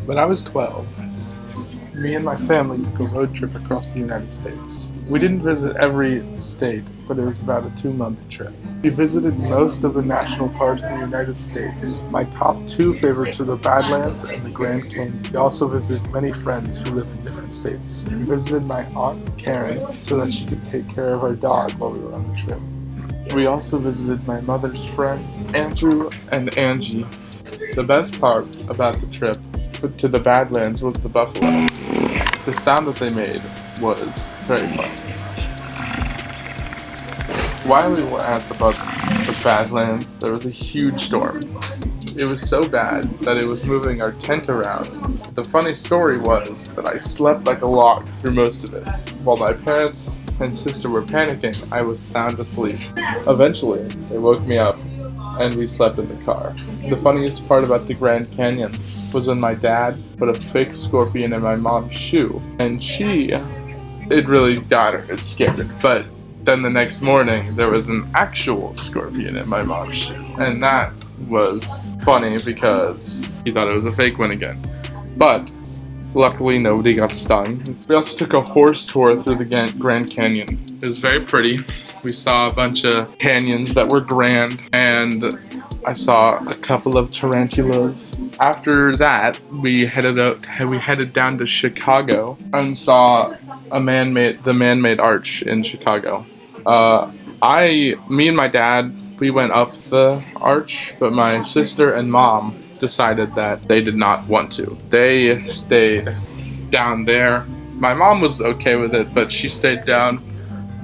When I was 12, me and my family took a road trip across the United States. We didn't visit every state, but it was about a 2-month trip. We visited most of the national parks in the United States. My top two favorites are the Badlands and the Grand Canyon. We also visited many friends who live in different states. We visited my aunt Karen so that she could take care of our dog while we were on the trip. We also visited my mother's friends, Andrew and Angie. The best part about the trip to the Badlands was the buffalo. The sound that they made was very fun. While we were at the Badlands, there was a huge storm. It was so bad that it was moving our tent around. The funny story was that I slept like a log through most of it. While my parents and sister were panicking, I was sound asleep. Eventually, they woke me up and we slept in the car. The funniest part about the Grand Canyon was when my dad put a fake scorpion in my mom's shoe, and it really got her, it scared her. But then the next morning, there was an actual scorpion in my mom's shoe, and that was funny because he thought it was a fake one again. But luckily, nobody got stung. We also took a horse tour through the Grand Canyon. It was very pretty. We saw a bunch of canyons that were grand, and I saw a couple of tarantulas. After that, we headed down to Chicago and saw the man-made arch in Chicago. Me and my dad, we went up the arch, but my sister and mom decided that they did not want to. They stayed down there. My mom was okay with it, but she stayed down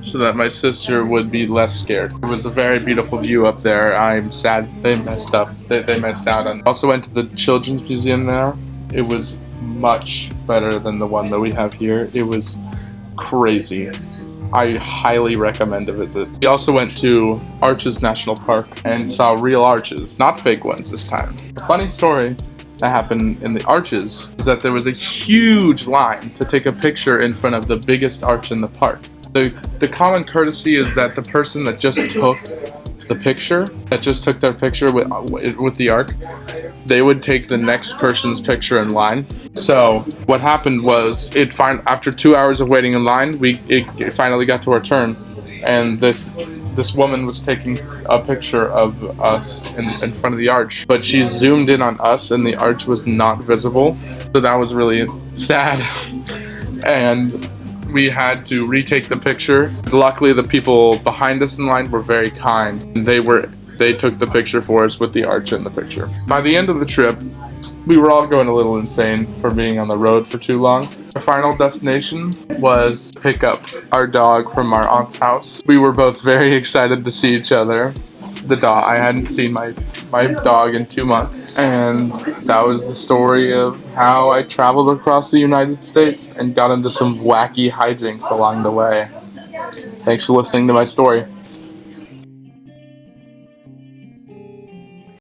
so that my sister would be less scared. It was a very beautiful view up there. I'm sad they messed up. They messed out. And also went to the Children's Museum there. It was much better than the one that we have here. It was crazy. I highly recommend a visit. We also went to Arches National Park and saw real arches, not fake ones this time. A funny story that happened in the arches was that there was a huge line to take a picture in front of the biggest arch in the park. The common courtesy is that the person that just took their picture with the arc, they would take the next person's picture in line. So what happened was, after 2 hours of waiting in line, it finally got to our turn, and this woman was taking a picture of us in front of the arch, but she zoomed in on us and the arch was not visible. So that was really sad, and we had to retake the picture. Luckily, the people behind us in line were very kind. They took the picture for us with the arch in the picture. By the end of the trip, we were all going a little insane for being on the road for too long. Our final destination was pick up our dog from our aunt's house. We were both very excited to see each other. I hadn't seen my dog in 2 months, and that was the story of how I traveled across the United States and got into some wacky hijinks along the way. Thanks for listening to my story.